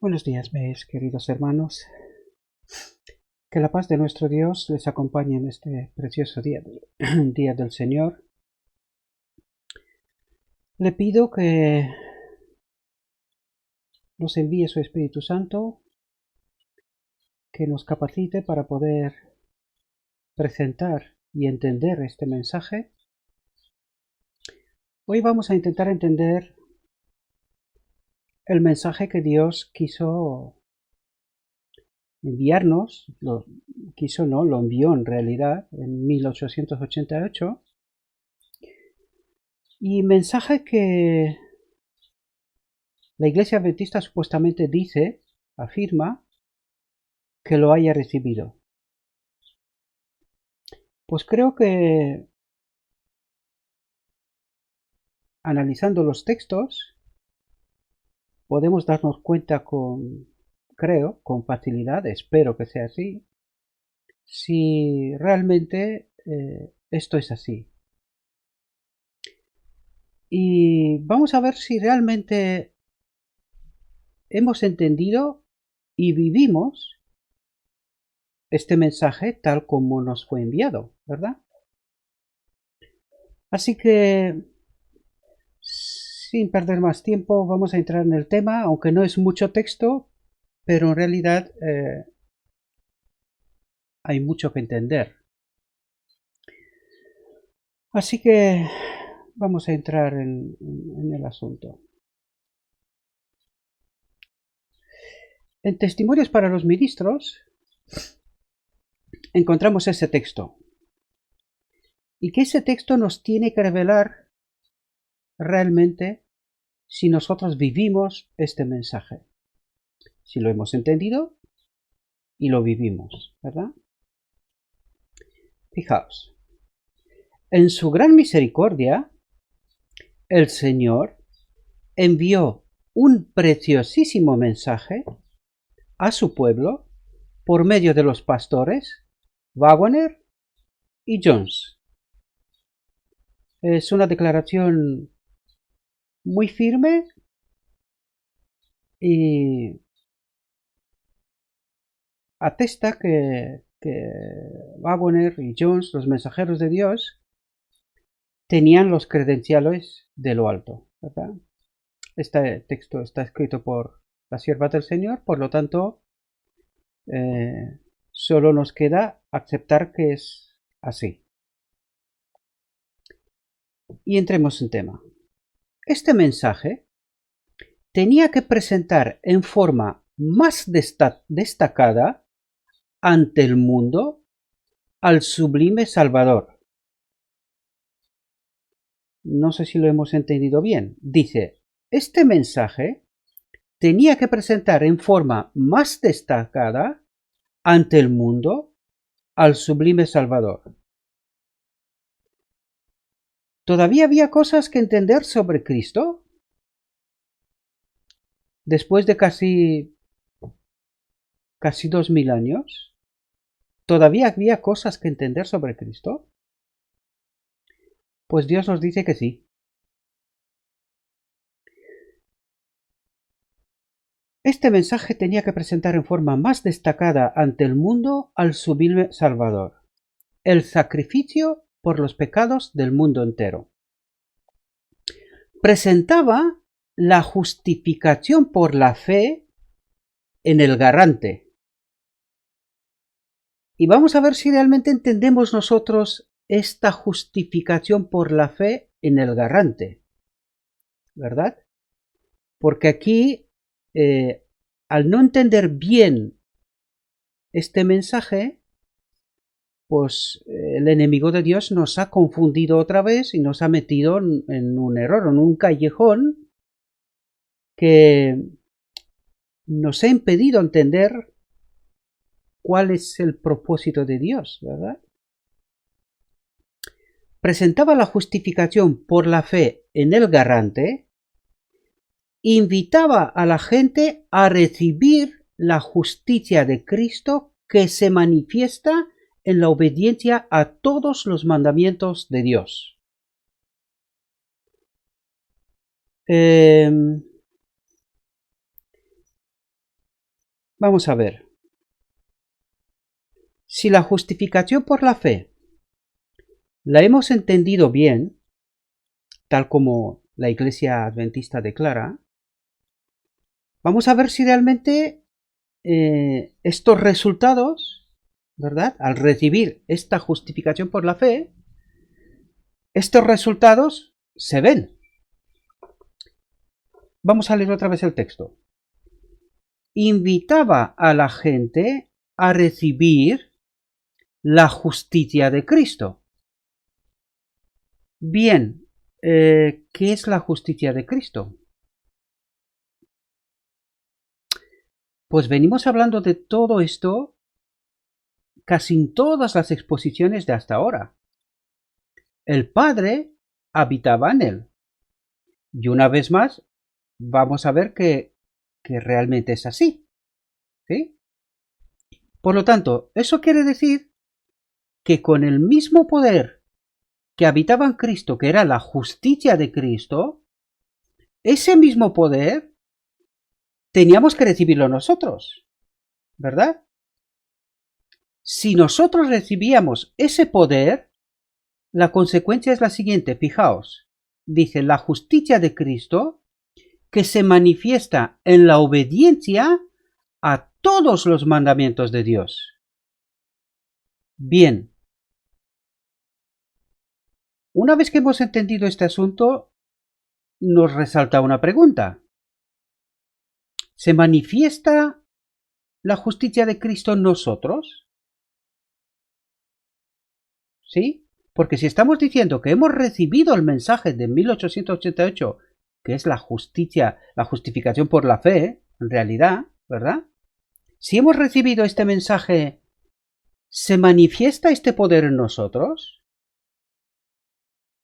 Buenos días, mis queridos hermanos. Que la paz de nuestro Dios les acompañe en este precioso día, día del Señor. Le pido que nos envíe su Espíritu Santo, que nos capacite para poder presentar y entender este mensaje. Hoy vamos a intentar entender el mensaje que Dios quiso enviarnos, lo envió en realidad en 1888, y mensaje que la Iglesia Adventista supuestamente afirma que lo haya recibido. Pues creo que analizando los textos podemos darnos cuenta con facilidad, espero que sea así, si realmente esto es así. Y vamos a ver si realmente hemos entendido y vivimos este mensaje tal como nos fue enviado, ¿verdad? Así que, sin perder más tiempo, vamos a entrar en el tema, aunque no es mucho texto, pero en realidad hay mucho que entender. Así que vamos a entrar en el asunto. En Testimonios para los Ministros encontramos ese texto. Y que ese texto nos tiene que revelar realmente si nosotros vivimos este mensaje. Si lo hemos entendido y lo vivimos, ¿verdad? Fijaos. En su gran misericordia, el Señor envió un preciosísimo mensaje a su pueblo por medio de los pastores Waggoner y Jones. Es una declaración muy firme y atesta que Waggoner y Jones, los mensajeros de Dios, tenían los credenciales de lo alto, ¿verdad? Este texto está escrito por la sierva del Señor, por lo tanto, solo nos queda aceptar que es así. Y entremos en tema. Este mensaje tenía que presentar en forma más destacada ante el mundo al sublime Salvador. No sé si lo hemos entendido bien. Dice, este mensaje tenía que presentar en forma más destacada ante el mundo al sublime Salvador. ¿Todavía había cosas que entender sobre Cristo? Después de casi 2000 años, ¿todavía había cosas que entender sobre Cristo? Pues Dios nos dice que sí. Este mensaje tenía que presentar en forma más destacada ante el mundo al sublime Salvador, el sacrificio por los pecados del mundo entero. Presentaba la justificación por la fe en el garante. Y vamos a ver si realmente entendemos nosotros esta justificación por la fe en el garante, ¿verdad? Porque aquí, al no entender bien este mensaje, pues el enemigo de Dios nos ha confundido otra vez y nos ha metido en un error, en un callejón que nos ha impedido entender cuál es el propósito de Dios, ¿verdad? Presentaba la justificación por la fe en el garante, invitaba a la gente a recibir la justicia de Cristo que se manifiesta en la obediencia a todos los mandamientos de Dios. Vamos a ver. Si la justificación por la fe la hemos entendido bien, tal como la Iglesia Adventista declara, vamos a ver si realmente estos resultados, ¿verdad? Al recibir esta justificación por la fe, estos resultados se ven. Vamos a leer otra vez el texto. Invitaba a la gente a recibir la justicia de Cristo. Bien, ¿qué es la justicia de Cristo? Pues venimos hablando de todo esto casi en todas las exposiciones de hasta ahora. El Padre habitaba en él. Y una vez más, vamos a ver que realmente es así. ¿Sí? Por lo tanto, eso quiere decir que con el mismo poder que habitaba en Cristo, que era la justicia de Cristo, ese mismo poder teníamos que recibirlo nosotros, ¿verdad? Si nosotros recibíamos ese poder, la consecuencia es la siguiente, fijaos, dice la justicia de Cristo que se manifiesta en la obediencia a todos los mandamientos de Dios. Bien, una vez que hemos entendido este asunto, nos resalta una pregunta. ¿Se manifiesta la justicia de Cristo en nosotros? ¿Sí? Porque si estamos diciendo que hemos recibido el mensaje de 1888, que es la justicia, la justificación por la fe, en realidad, ¿verdad? Si hemos recibido este mensaje, ¿se manifiesta este poder en nosotros?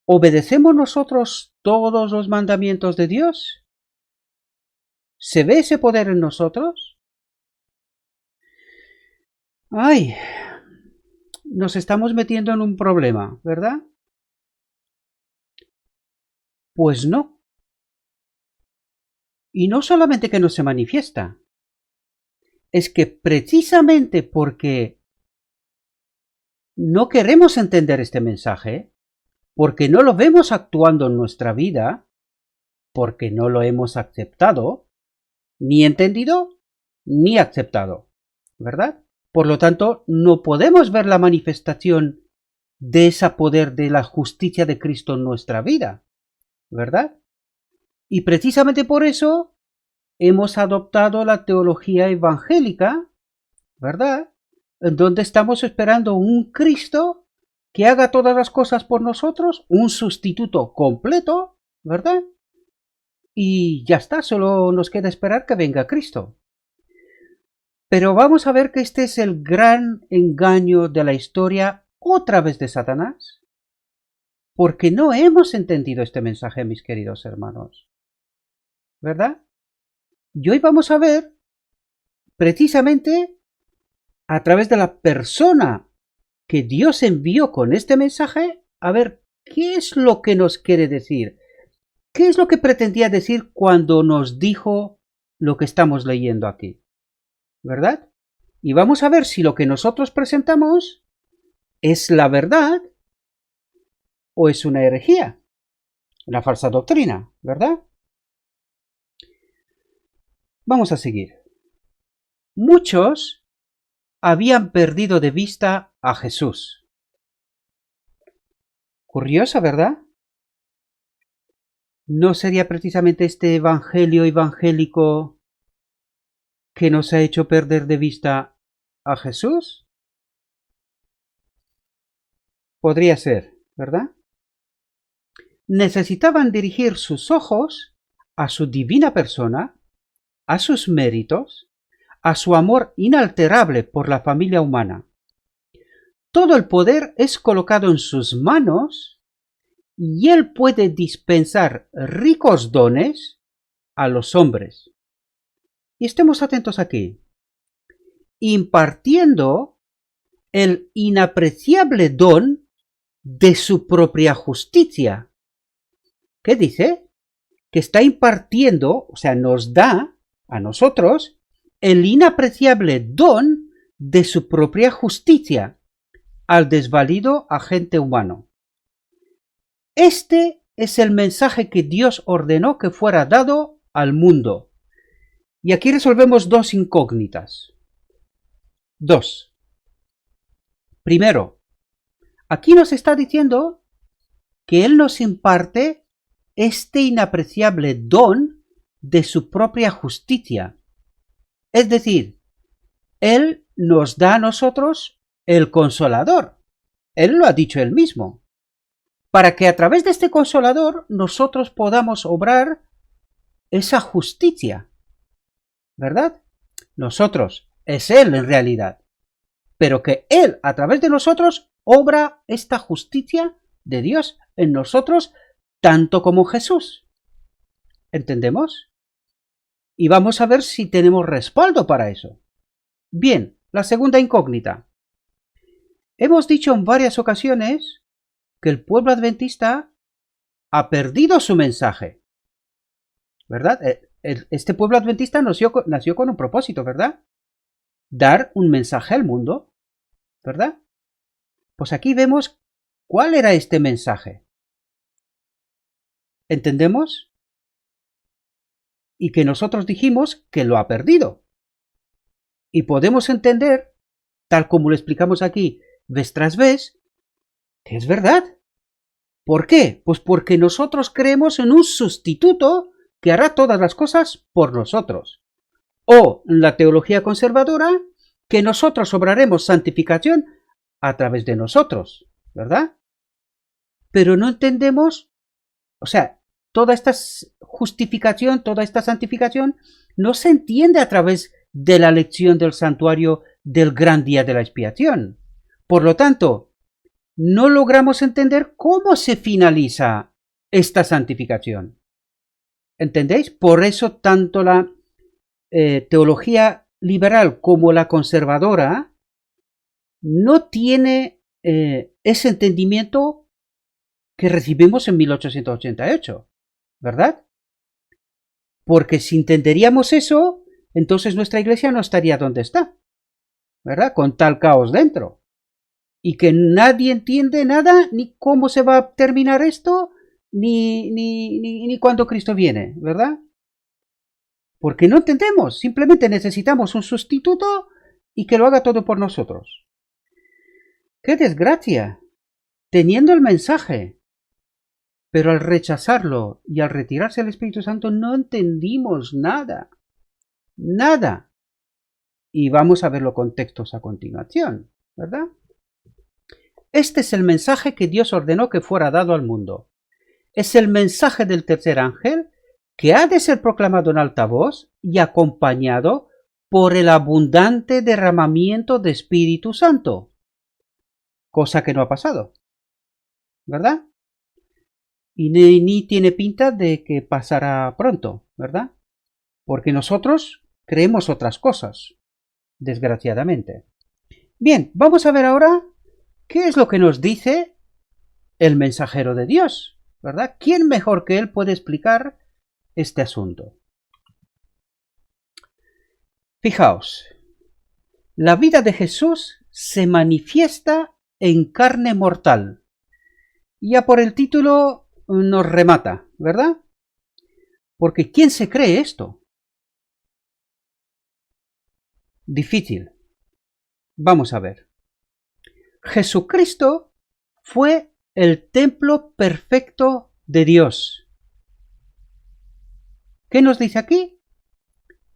¿Obedecemos nosotros todos los mandamientos de Dios? ¿Se ve ese poder en nosotros? ¡Ay! Nos estamos metiendo en un problema, ¿verdad? Pues no. Y no solamente que no se manifiesta, es que precisamente porque no queremos entender este mensaje, porque no lo vemos actuando en nuestra vida, porque no lo hemos aceptado, ni entendido, ni aceptado, ¿verdad? Por lo tanto, no podemos ver la manifestación de ese poder de la justicia de Cristo en nuestra vida, ¿verdad? Y precisamente por eso hemos adoptado la teología evangélica, ¿verdad? En donde estamos esperando un Cristo que haga todas las cosas por nosotros, un sustituto completo, ¿verdad? Y ya está, solo nos queda esperar que venga Cristo. Pero vamos a ver que este es el gran engaño de la historia otra vez de Satanás, porque no hemos entendido este mensaje, mis queridos hermanos, ¿verdad? Y hoy vamos a ver, precisamente, a través de la persona que Dios envió con este mensaje, a ver qué es lo que nos quiere decir, qué es lo que pretendía decir cuando nos dijo lo que estamos leyendo aquí, ¿verdad? Y vamos a ver si lo que nosotros presentamos es la verdad o es una herejía, una falsa doctrina, ¿verdad? Vamos a seguir. Muchos habían perdido de vista a Jesús. Curioso, ¿verdad? ¿No sería precisamente este evangelio evangélico que nos ha hecho perder de vista a Jesús? Podría ser, ¿verdad? Necesitaban dirigir sus ojos a su divina persona, a sus méritos, a su amor inalterable por la familia humana. Todo el poder es colocado en sus manos y él puede dispensar ricos dones a los hombres. Y estemos atentos aquí. Impartiendo el inapreciable don de su propia justicia. ¿Qué dice? Que está impartiendo, o sea, nos da a nosotros el inapreciable don de su propia justicia al desvalido agente humano. Este es el mensaje que Dios ordenó que fuera dado al mundo. Y aquí resolvemos dos incógnitas. Dos. Primero, aquí nos está diciendo que Él nos imparte este inapreciable don de su propia justicia. Es decir, Él nos da a nosotros el Consolador. Él lo ha dicho Él mismo. Para que a través de este Consolador nosotros podamos obrar esa justicia. ¿Verdad? Nosotros, es Él en realidad. Pero que Él a través de nosotros obra esta justicia de Dios en nosotros tanto como Jesús. ¿Entendemos? Y vamos a ver si tenemos respaldo para eso. Bien, la segunda incógnita. Hemos dicho en varias ocasiones que el pueblo adventista ha perdido su mensaje. ¿Verdad? Este pueblo adventista nació con un propósito, ¿verdad? Dar un mensaje al mundo, ¿verdad? Pues aquí vemos cuál era este mensaje. ¿Entendemos? Y que nosotros dijimos que lo ha perdido. Y podemos entender, tal como lo explicamos aquí vez tras vez, que es verdad. ¿Por qué? Pues porque nosotros creemos en un sustituto que hará todas las cosas por nosotros. O en la teología conservadora, que nosotros obraremos santificación a través de nosotros, ¿verdad? Pero no entendemos, o sea, toda esta justificación, toda esta santificación, no se entiende a través de la lección del santuario del gran día de la expiación. Por lo tanto, no logramos entender cómo se finaliza esta santificación. ¿Entendéis? Por eso tanto la teología liberal como la conservadora no tiene ese entendimiento que recibimos en 1888, ¿verdad? Porque si entenderíamos eso, entonces nuestra iglesia no estaría donde está, ¿verdad? Con tal caos dentro. Y que nadie entiende nada, ni cómo se va a terminar esto, ni cuándo Cristo viene, ¿verdad? Porque no entendemos, simplemente necesitamos un sustituto y que lo haga todo por nosotros. ¡Qué desgracia! Teniendo el mensaje, pero al rechazarlo y al retirarse el Espíritu Santo no entendimos nada. Nada. Y vamos a ver los contextos a continuación, ¿verdad? Este es el mensaje que Dios ordenó que fuera dado al mundo. Es el mensaje del tercer ángel que ha de ser proclamado en alta voz y acompañado por el abundante derramamiento de Espíritu Santo. Cosa que no ha pasado, ¿verdad? Y ni tiene pinta de que pasará pronto, ¿verdad? Porque nosotros creemos otras cosas, desgraciadamente. Bien, vamos a ver ahora qué es lo que nos dice el mensajero de Dios, ¿verdad? ¿Quién mejor que él puede explicar este asunto? Fijaos, la vida de Jesús se manifiesta en carne mortal. Ya por el título nos remata, ¿verdad? Porque ¿quién se cree esto? Difícil. Vamos a ver. Jesucristo fue el templo perfecto de Dios. ¿Qué nos dice aquí?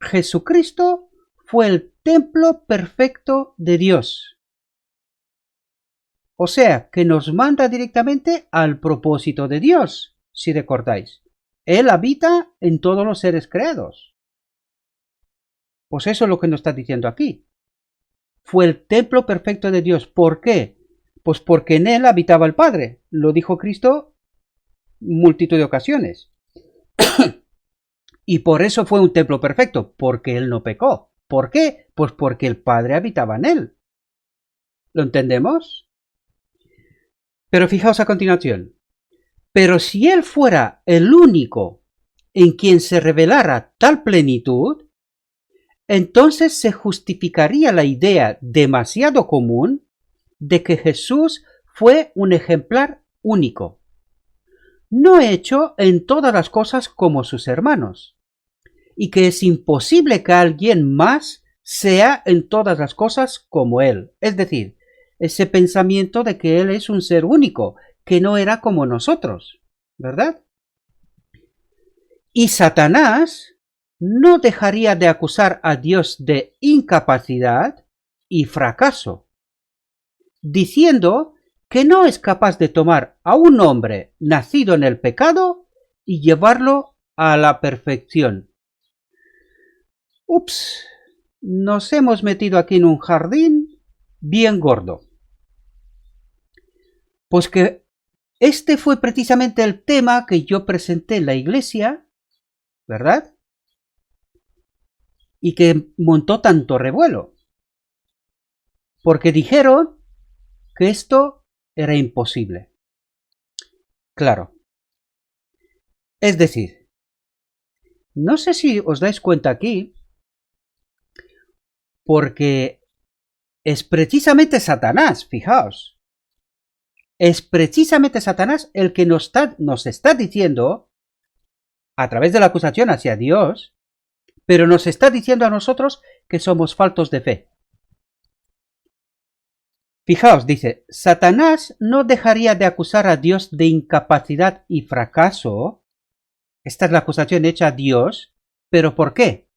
Jesucristo fue el templo perfecto de Dios. O sea, que nos manda directamente al propósito de Dios, si recordáis. Él habita en todos los seres creados. Pues eso es lo que nos está diciendo aquí. Fue el templo perfecto de Dios. ¿Por qué? Pues porque en él habitaba el Padre. Lo dijo Cristo multitud de ocasiones. Y por eso fue un templo perfecto, porque él no pecó. ¿Por qué? Pues porque el Padre habitaba en él. ¿Lo entendemos? Pero fijaos a continuación. Pero si él fuera el único en quien se revelara tal plenitud, entonces se justificaría la idea demasiado común de que Jesús fue un ejemplar único, no hecho en todas las cosas como sus hermanos, y que es imposible que alguien más sea en todas las cosas como él. Es decir, ese pensamiento de que él es un ser único, que no era como nosotros, ¿verdad? Y Satanás no dejaría de acusar a Dios de incapacidad y fracaso, diciendo que no es capaz de tomar a un hombre nacido en el pecado y llevarlo a la perfección. Ups, nos hemos metido aquí en un jardín bien gordo. Pues que este fue precisamente el tema que yo presenté en la iglesia, ¿verdad? Y que montó tanto revuelo. Porque dijeron que esto era imposible. Claro. Es decir, no sé si os dais cuenta aquí, porque es precisamente Satanás, fijaos. Es precisamente Satanás el que nos está diciendo, a través de la acusación hacia Dios, pero nos está diciendo a nosotros que somos faltos de fe. Fijaos, dice, Satanás no dejaría de acusar a Dios de incapacidad y fracaso. Esta es la acusación hecha a Dios, pero ¿por qué?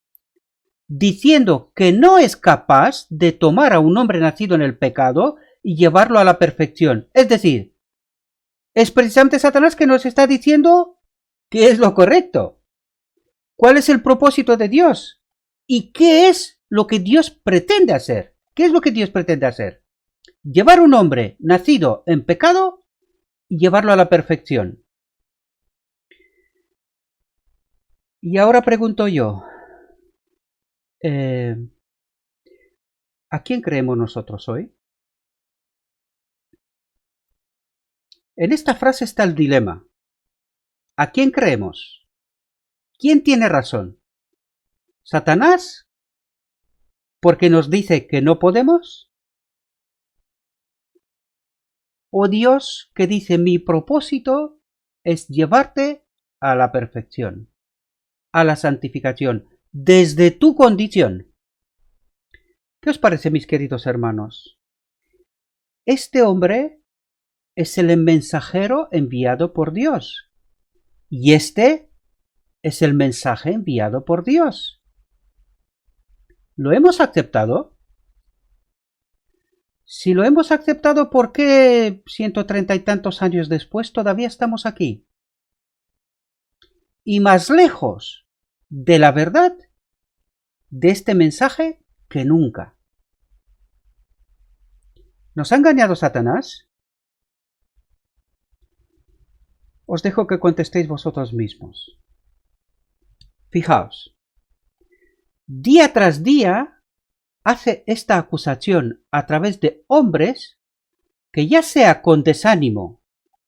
Diciendo que no es capaz de tomar a un hombre nacido en el pecado y llevarlo a la perfección. Es decir, es precisamente Satanás que nos está diciendo que es lo correcto. ¿Cuál es el propósito de Dios? ¿Y qué es lo que Dios pretende hacer? ¿Qué es lo que Dios pretende hacer? Llevar un hombre nacido en pecado y llevarlo a la perfección. Y ahora pregunto yo, ¿a quién creemos nosotros hoy? En esta frase está el dilema. ¿A quién creemos? ¿Quién tiene razón? ¿Satanás? ¿Porque nos dice que no podemos? ¿O Dios que dice mi propósito es llevarte a la perfección, a la santificación, desde tu condición? ¿Qué os parece, mis queridos hermanos? Este hombre es el mensajero enviado por Dios. Y este es el mensaje enviado por Dios. ¿Lo hemos aceptado? Si lo hemos aceptado, ¿por qué 130 y tantos años después todavía estamos aquí? Y más lejos de la verdad de este mensaje que nunca. ¿Nos ha engañado Satanás? Os dejo que contestéis vosotros mismos. Fijaos, día tras día hace esta acusación a través de hombres que, ya sea con desánimo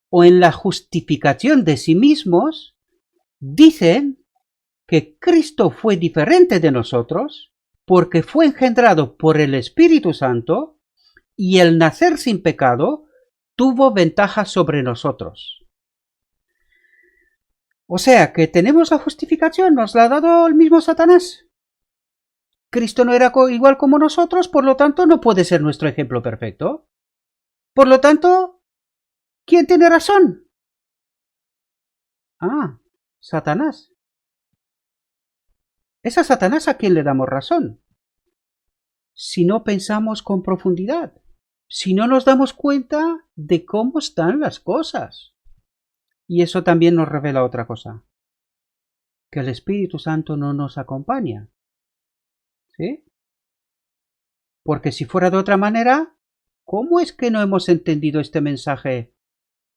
o en la justificación de sí mismos, dicen que Cristo fue diferente de nosotros porque fue engendrado por el Espíritu Santo y el nacer sin pecado tuvo ventaja sobre nosotros. O sea que tenemos la justificación, nos la ha dado el mismo Satanás. Cristo no era igual como nosotros, por lo tanto no puede ser nuestro ejemplo perfecto. Por lo tanto, ¿quién tiene razón? Ah, Satanás. Es a Satanás a quien le damos razón. Si no pensamos con profundidad, si no nos damos cuenta de cómo están las cosas. Y eso también nos revela otra cosa, que el Espíritu Santo no nos acompaña. ¿Sí? Porque si fuera de otra manera, ¿cómo es que no hemos entendido este mensaje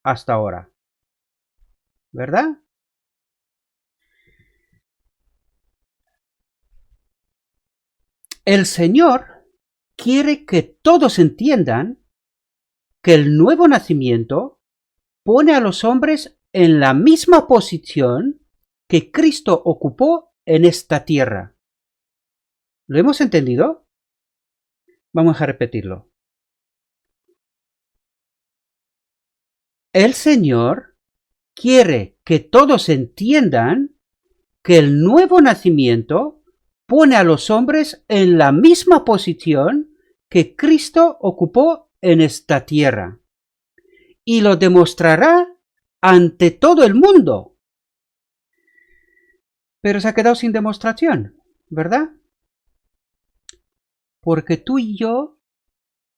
hasta ahora? ¿Verdad? El Señor quiere que todos entiendan que el nuevo nacimiento pone a los hombres en la misma posición que Cristo ocupó en esta tierra. ¿Lo hemos entendido? Vamos a repetirlo. El Señor quiere que todos entiendan que el nuevo nacimiento pone a los hombres en la misma posición que Cristo ocupó en esta tierra. Y lo demostrará ante todo el mundo. Pero se ha quedado sin demostración, ¿verdad? Porque tú y yo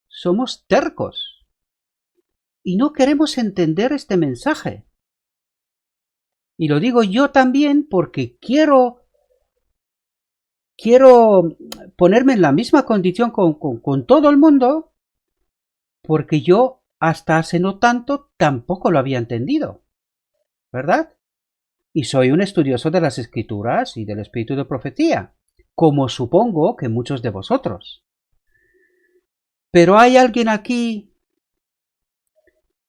somos tercos y no queremos entender este mensaje. Y lo digo yo también porque quiero ponerme en la misma condición con todo el mundo, porque yo hasta hace no tanto tampoco lo había entendido, ¿verdad? Y soy un estudioso de las Escrituras y del espíritu de profecía, como supongo que muchos de vosotros. Pero hay alguien aquí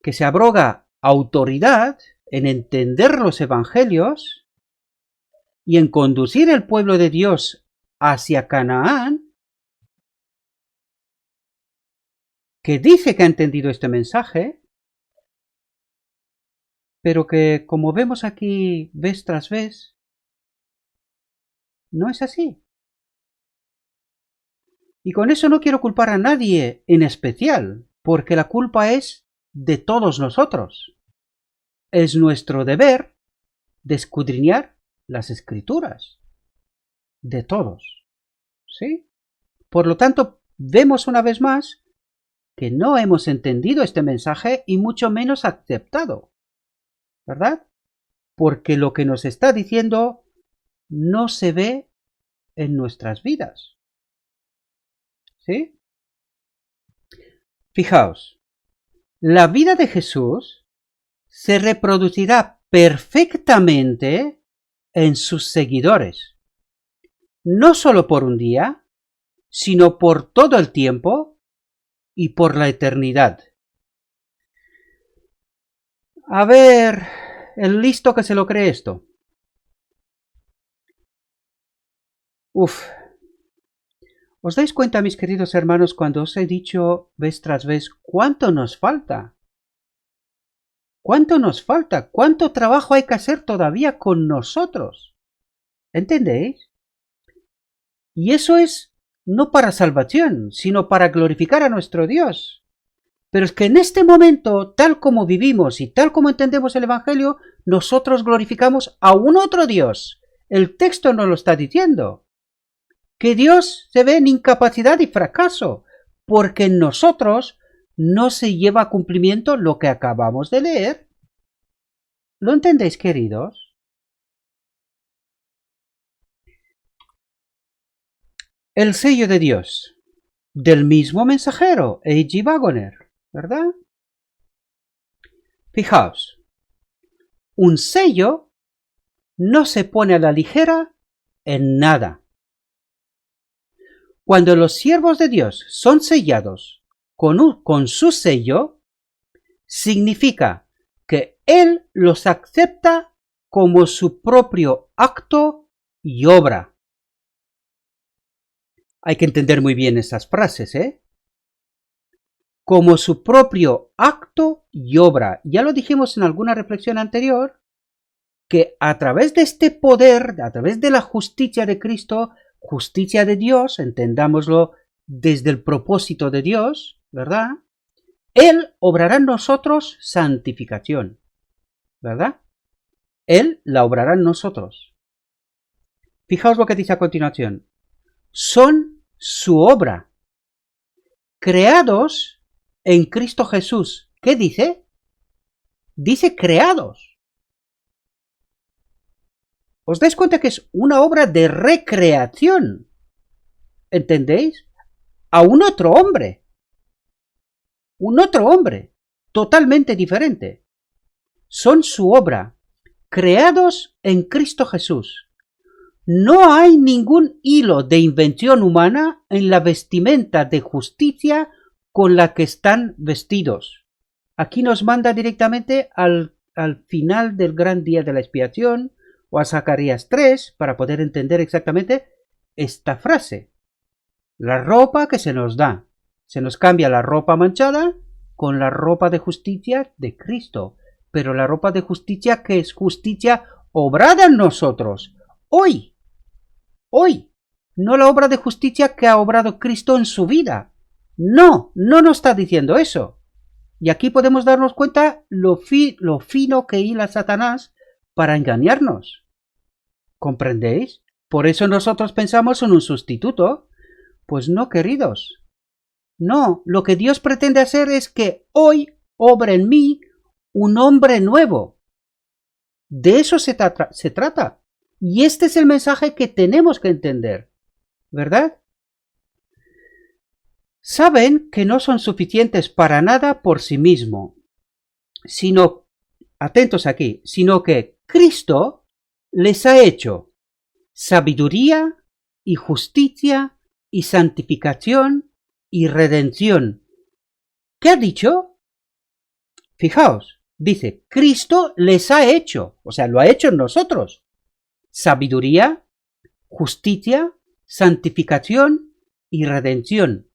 que se abroga autoridad en entender los evangelios y en conducir el pueblo de Dios hacia Canaán, que dice que ha entendido este mensaje, pero que, como vemos aquí vez tras vez, no es así. Y con eso no quiero culpar a nadie en especial, porque la culpa es de todos nosotros. Es nuestro deber de escudriñar las Escrituras. De todos. ¿Sí? Por lo tanto, vemos una vez más que no hemos entendido este mensaje y mucho menos aceptado. ¿Verdad? Porque lo que nos está diciendo no se ve en nuestras vidas. ¿Sí? Fijaos, la vida de Jesús se reproducirá perfectamente en sus seguidores, no solo por un día, sino por todo el tiempo y por la eternidad. A ver, el listo que se lo cree esto. ¿Os dais cuenta, mis queridos hermanos, cuando os he dicho vez tras vez cuánto nos falta? ¿Cuánto nos falta? ¿Cuánto trabajo hay que hacer todavía con nosotros? ¿Entendéis? Y eso es no para salvación, sino para glorificar a nuestro Dios. Pero es que en este momento, tal como vivimos y tal como entendemos el Evangelio, nosotros glorificamos a un otro Dios. El texto nos lo está diciendo. Que Dios se ve en incapacidad y fracaso, porque en nosotros no se lleva a cumplimiento lo que acabamos de leer. ¿Lo entendéis, queridos? El sello de Dios, del mismo mensajero, A.G. Wagoner, ¿verdad? Fijaos, un sello no se pone a la ligera en nada. Cuando los siervos de Dios son sellados con su sello, significa que Él los acepta como su propio acto y obra. Hay que entender muy bien esas frases, ¿eh? Como su propio acto y obra. Ya lo dijimos en alguna reflexión anterior, que a través de este poder, a través de la justicia de Cristo, justicia de Dios, entendámoslo desde el propósito de Dios, ¿verdad? Él obrará en nosotros santificación, ¿verdad? Él la obrará en nosotros. Fijaos lo que dice a continuación. Son su obra, creados en Cristo Jesús. ¿Qué dice? Dice creados. ¿Os dais cuenta que es una obra de recreación? ¿Entendéis? A un otro hombre. Un otro hombre. Totalmente diferente. Son su obra, creados en Cristo Jesús. No hay ningún hilo de invención humana en la vestimenta de justicia con la que están vestidos. Aquí nos manda directamente al final del gran día de la expiación, o a Zacarías 3, para poder entender exactamente esta frase. La ropa que se nos da. Se nos cambia la ropa manchada con la ropa de justicia de Cristo. Pero la ropa de justicia que es justicia obrada en nosotros. Hoy. No la obra de justicia que ha obrado Cristo en su vida. No nos está diciendo eso. Y aquí podemos darnos cuenta lo fino que hila Satanás para engañarnos. ¿Comprendéis? Por eso nosotros pensamos en un sustituto. Pues no, queridos. No, lo que Dios pretende hacer es que hoy obre en mí un hombre nuevo. De eso se trata. Y este es el mensaje que tenemos que entender. ¿Verdad? Saben que no son suficientes para nada por sí mismo, sino, atentos aquí, sino que Cristo les ha hecho sabiduría y justicia y santificación y redención. ¿Qué ha dicho? Fijaos, dice, Cristo les ha hecho, o sea, lo ha hecho en nosotros. Sabiduría, justicia, santificación y redención.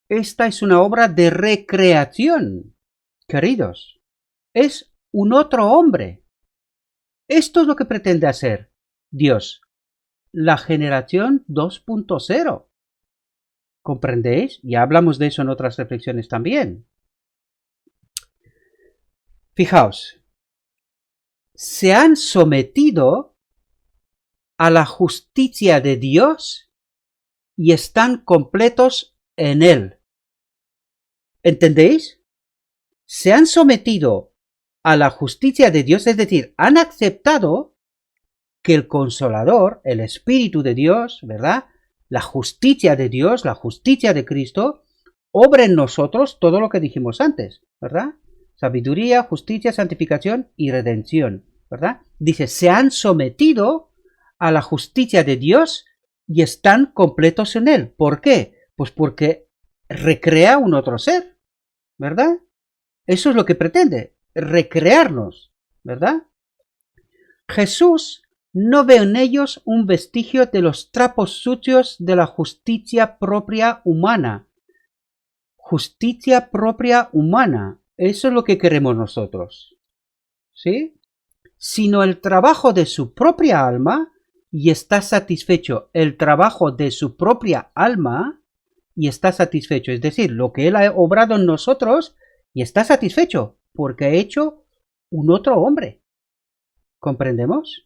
Esta es una obra de recreación, queridos. Es un otro hombre. Esto es lo que pretende hacer Dios. La generación 2.0. ¿Comprendéis? Ya hablamos de eso en otras reflexiones también. Fijaos. Se han sometido a la justicia de Dios y están completos en Él. ¿Entendéis? Se han sometido a la justicia de Dios, es decir, han aceptado que el Consolador, el Espíritu de Dios, ¿verdad? La justicia de Dios, la justicia de Cristo, obra en nosotros todo lo que dijimos antes, ¿verdad? Sabiduría, justicia, santificación y redención, ¿verdad? Dice, se han sometido a la justicia de Dios y están completos en Él. ¿Por qué? Pues porque recrea un otro ser, ¿verdad? Eso es lo que pretende, recrearnos, ¿verdad? Jesús no ve en ellos un vestigio de los trapos sucios de la justicia propia humana. Justicia propia humana, eso es lo que queremos nosotros, ¿sí? Sino el trabajo de su propia alma, y está satisfecho el trabajo de su propia alma, y está satisfecho, es decir, lo que Él ha obrado en nosotros, y está satisfecho, porque ha hecho un otro hombre. ¿Comprendemos?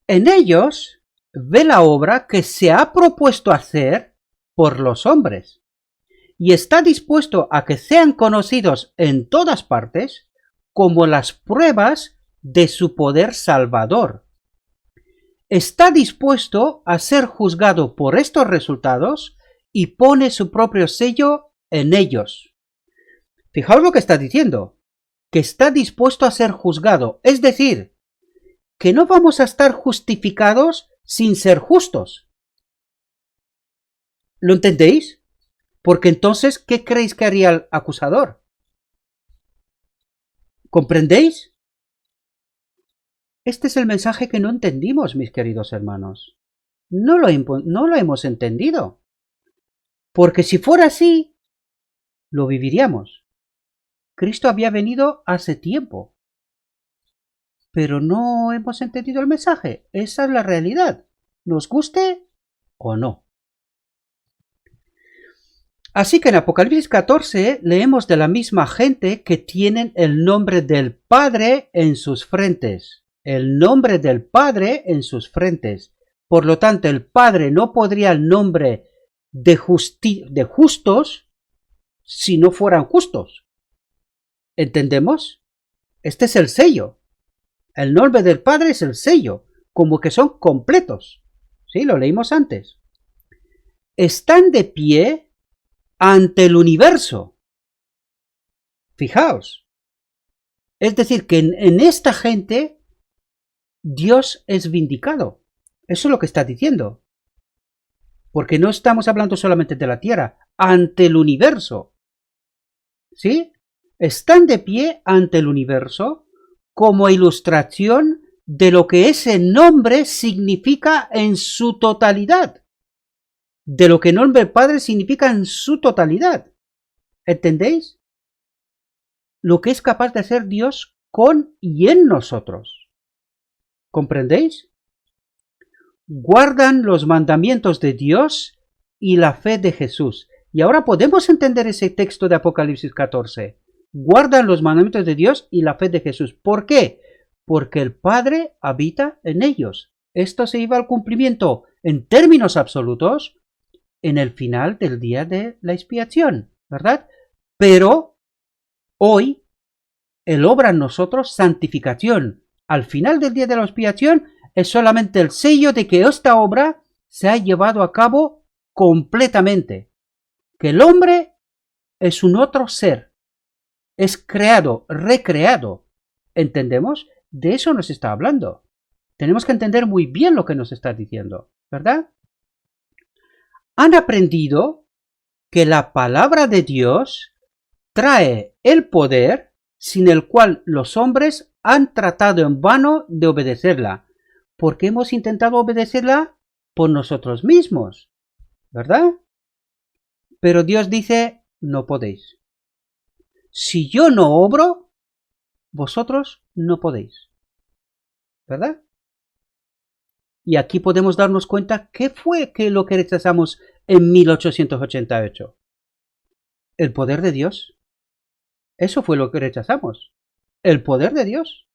En ellos ve la obra que se ha propuesto hacer por los hombres, y está dispuesto a que sean conocidos en todas partes como las pruebas de su poder salvador. Está dispuesto a ser juzgado por estos resultados y pone su propio sello en ellos. Fijaos lo que está diciendo, que está dispuesto a ser juzgado, es decir, que no vamos a estar justificados sin ser justos. ¿Lo entendéis? Porque entonces, ¿qué creéis que haría el acusador? ¿Comprendéis? Este es el mensaje que no entendimos, mis queridos hermanos. No lo hemos entendido. Porque si fuera así, lo viviríamos. Cristo había venido hace tiempo. Pero no hemos entendido el mensaje. Esa es la realidad. Nos guste o no. Así que en Apocalipsis 14 leemos de la misma gente que tienen el nombre del Padre en sus frentes. El nombre del Padre en sus frentes. Por lo tanto, el Padre no podría el nombre de justos si no fueran justos. ¿Entendemos? Este es el sello. El nombre del Padre es el sello, como que son completos. ¿Sí? Lo leímos antes. Están de pie ante el universo. Fijaos. Es decir, que en esta gente Dios es vindicado. Eso es lo que está diciendo. Porque no estamos hablando solamente de la tierra, ante el universo. ¿Sí? Están de pie ante el universo como ilustración de lo que ese nombre significa en su totalidad. De lo que el nombre del Padre significa en su totalidad. ¿Entendéis? Lo que es capaz de hacer Dios con y en nosotros. ¿Comprendéis? Guardan los mandamientos de Dios y la fe de Jesús. Y ahora podemos entender ese texto de Apocalipsis 14. Guardan los mandamientos de Dios y la fe de Jesús. ¿Por qué? Porque el Padre habita en ellos. Esto se iba al cumplimiento en términos absolutos en el final del día de la expiación, ¿verdad? Pero hoy Él obra en nosotros santificación. Al final del día de la expiación es solamente el sello de que esta obra se ha llevado a cabo completamente. Que el hombre es un otro ser. Es creado, recreado. ¿Entendemos? De eso nos está hablando. Tenemos que entender muy bien lo que nos está diciendo, ¿verdad? Han aprendido que la palabra de Dios trae el poder sin el cual los hombres han tratado en vano de obedecerla, porque hemos intentado obedecerla por nosotros mismos, ¿verdad? Pero Dios dice, no podéis. Si yo no obro, vosotros no podéis, ¿verdad? Y aquí podemos darnos cuenta qué fue lo que rechazamos en 1888. El poder de Dios. Eso fue lo que rechazamos. El poder de Dios.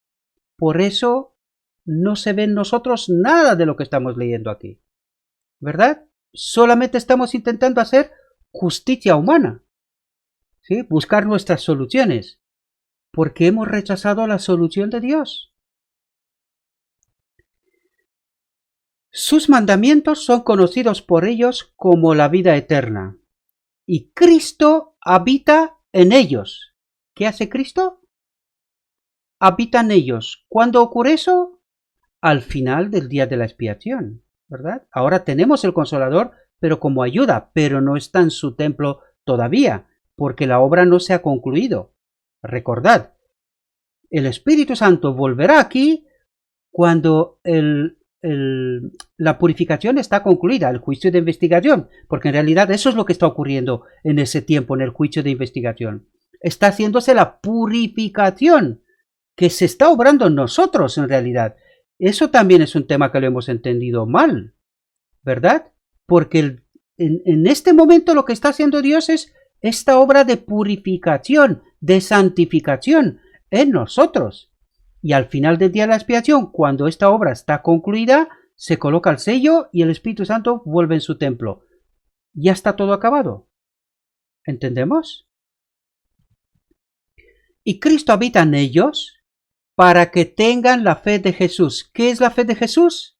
Por eso no se ve en nosotros nada de lo que estamos leyendo aquí. ¿Verdad? Solamente estamos intentando hacer justicia humana. ¿Sí? Buscar nuestras soluciones. Porque hemos rechazado la solución de Dios. Sus mandamientos son conocidos por ellos como la vida eterna. Y Cristo habita en ellos. ¿Qué hace Cristo? Habita en ellos. ¿Cuándo ocurre eso? Al final del día de la expiación, ¿verdad? Ahora tenemos el Consolador, pero como ayuda, pero no está en su templo todavía, porque la obra no se ha concluido. Recordad, el Espíritu Santo volverá aquí cuando la purificación está concluida, el juicio de investigación, porque en realidad eso es lo que está ocurriendo en ese tiempo, en el juicio de investigación. Está haciéndose la purificación que se está obrando en nosotros en realidad. Eso también es un tema que lo hemos entendido mal, ¿verdad? Porque en este momento lo que está haciendo Dios es esta obra de purificación, de santificación en nosotros. Y al final del día de la expiación, cuando esta obra está concluida, se coloca el sello y el Espíritu Santo vuelve en su templo. Ya está todo acabado. ¿Entendemos? Y Cristo habita en ellos para que tengan la fe de Jesús. ¿Qué es la fe de Jesús?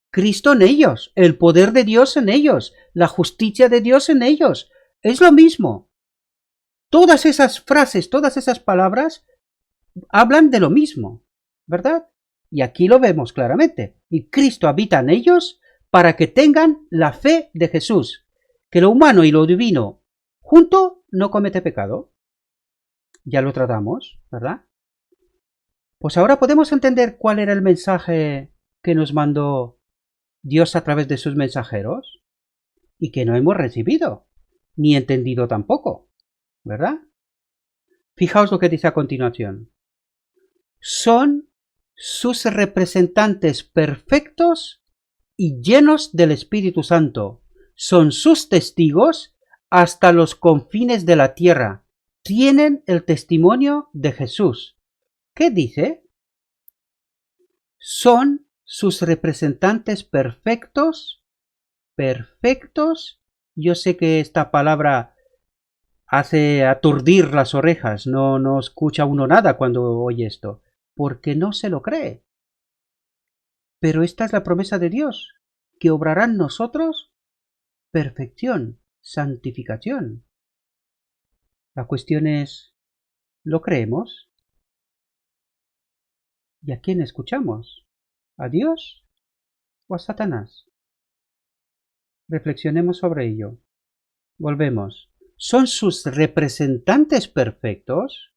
Cristo en ellos, el poder de Dios en ellos, la justicia de Dios en ellos. Es lo mismo. Todas esas frases, todas esas palabras hablan de lo mismo, ¿verdad? Y aquí lo vemos claramente. Y Cristo habita en ellos para que tengan la fe de Jesús, que lo humano y lo divino junto no comete pecado. Ya lo tratamos, ¿verdad? Pues ahora podemos entender cuál era el mensaje que nos mandó Dios a través de sus mensajeros y que no hemos recibido, ni entendido tampoco, ¿verdad? Fijaos lo que dice a continuación. Son sus representantes perfectos y llenos del Espíritu Santo. Son sus testigos hasta los confines de la tierra. Tienen el testimonio de Jesús. ¿Qué dice? Son sus representantes perfectos. Perfectos. Yo sé que esta palabra hace aturdir las orejas. No escucha uno nada cuando oye esto, porque no se lo cree. Pero esta es la promesa de Dios, que obrará en nosotros perfección, santificación. La cuestión es, ¿lo creemos? ¿Y a quién escuchamos? ¿A Dios o a Satanás? Reflexionemos sobre ello. Volvemos. Son sus representantes perfectos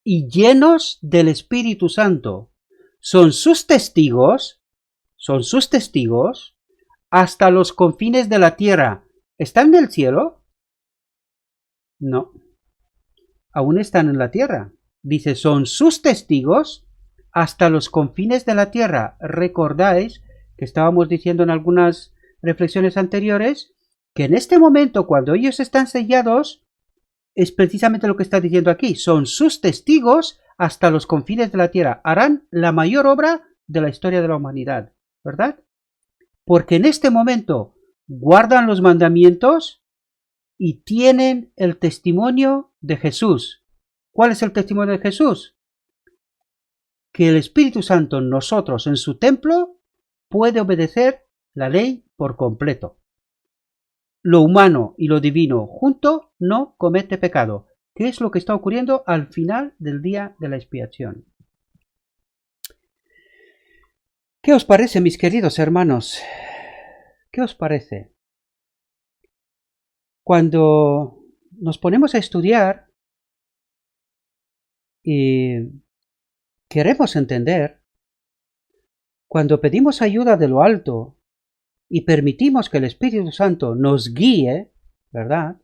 y llenos del Espíritu Santo. son sus testigos hasta los confines de la tierra. ¿Están en el cielo? No, aún están en la tierra. Dice, son sus testigos hasta los confines de la tierra. Recordáis que estábamos diciendo en algunas reflexiones anteriores que en este momento, cuando ellos están sellados, es precisamente lo que está diciendo aquí. Son sus testigos hasta los confines de la tierra. Harán la mayor obra de la historia de la humanidad, ¿verdad? Porque en este momento guardan los mandamientos y tienen el testimonio de Jesús. ¿Cuál es el testimonio de Jesús? Que el Espíritu Santo en nosotros, en su templo, puede obedecer la ley por completo. Lo humano y lo divino junto no comete pecado. ¿Qué es lo que está ocurriendo al final del día de la expiación? ¿Qué os parece, mis queridos hermanos? ¿Qué os parece? Cuando nos ponemos a estudiar y queremos entender, cuando pedimos ayuda de lo alto y permitimos que el Espíritu Santo nos guíe, ¿verdad?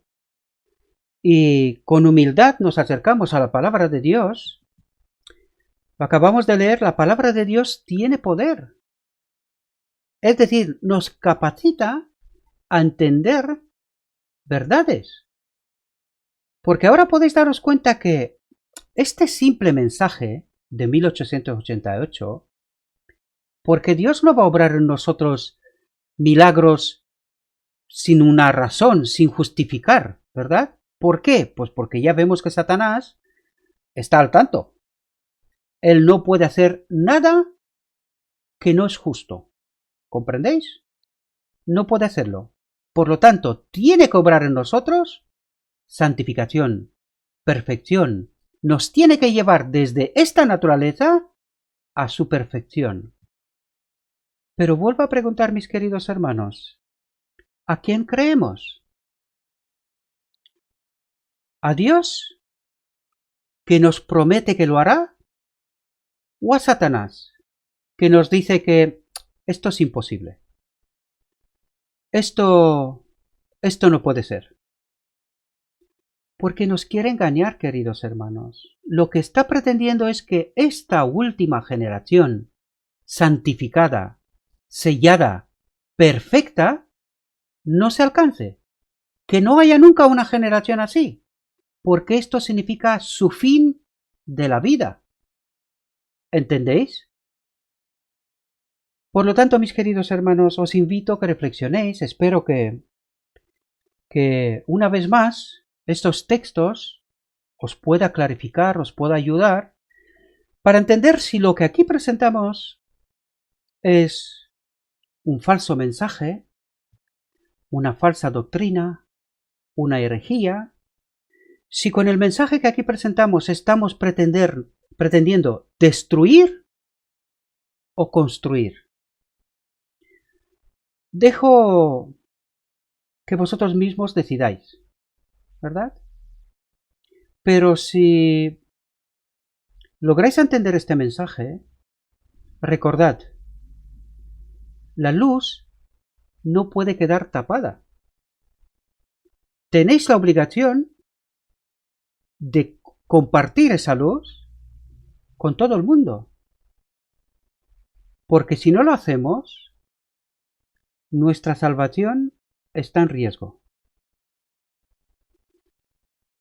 Y con humildad nos acercamos a la palabra de Dios, acabamos de leer, la palabra de Dios tiene poder. Es decir, nos capacita a entender verdades. Porque ahora podéis daros cuenta que este simple mensaje de 1888, porque Dios no va a obrar en nosotros milagros sin una razón, sin justificar, ¿verdad? ¿Por qué? Pues porque ya vemos que Satanás está al tanto. Él no puede hacer nada que no es justo. ¿Comprendéis? No puede hacerlo. Por lo tanto, tiene que obrar en nosotros santificación, perfección. Nos tiene que llevar desde esta naturaleza a su perfección. Pero vuelvo a preguntar, mis queridos hermanos, ¿a quién creemos? ¿A Dios, que nos promete que lo hará? ¿O a Satanás, que nos dice que esto es imposible? Esto no puede ser. Porque nos quiere engañar, queridos hermanos. Lo que está pretendiendo es que esta última generación, santificada, sellada, perfecta, no se alcance. Que no haya nunca una generación así. Porque esto significa su fin de la vida. ¿Entendéis? Por lo tanto, mis queridos hermanos, os invito a que reflexionéis. Espero que una vez más estos textos os pueda clarificar, os pueda ayudar para entender si lo que aquí presentamos es un falso mensaje, una falsa doctrina, una herejía, si con el mensaje que aquí presentamos estamos pretendiendo destruir o construir. Dejo que vosotros mismos decidáis, ¿verdad? Pero si lográis entender este mensaje, recordad, la luz no puede quedar tapada. Tenéis la obligación de compartir esa luz con todo el mundo. Porque si no lo hacemos, nuestra salvación está en riesgo.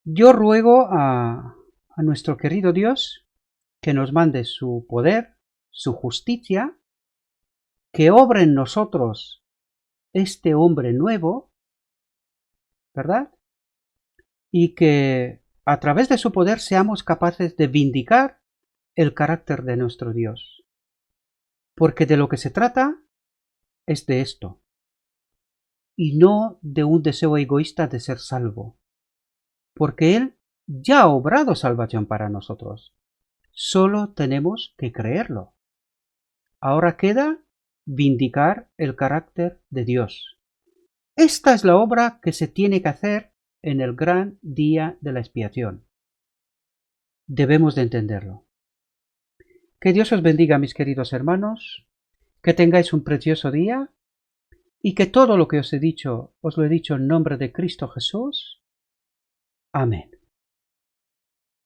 Yo ruego a nuestro querido Dios que nos mande su poder, su justicia, que obre en nosotros este hombre nuevo, ¿verdad? Y que a través de su poder seamos capaces de vindicar el carácter de nuestro Dios. Porque de lo que se trata es de esto, y no de un deseo egoísta de ser salvo, porque Él ya ha obrado salvación para nosotros. Solo tenemos que creerlo. Ahora queda vindicar el carácter de Dios. Esta es la obra que se tiene que hacer en el gran día de la expiación. Debemos de entenderlo. Que Dios os bendiga, mis queridos hermanos, que tengáis un precioso día y que todo lo que os he dicho, os lo he dicho en nombre de Cristo Jesús. Amén.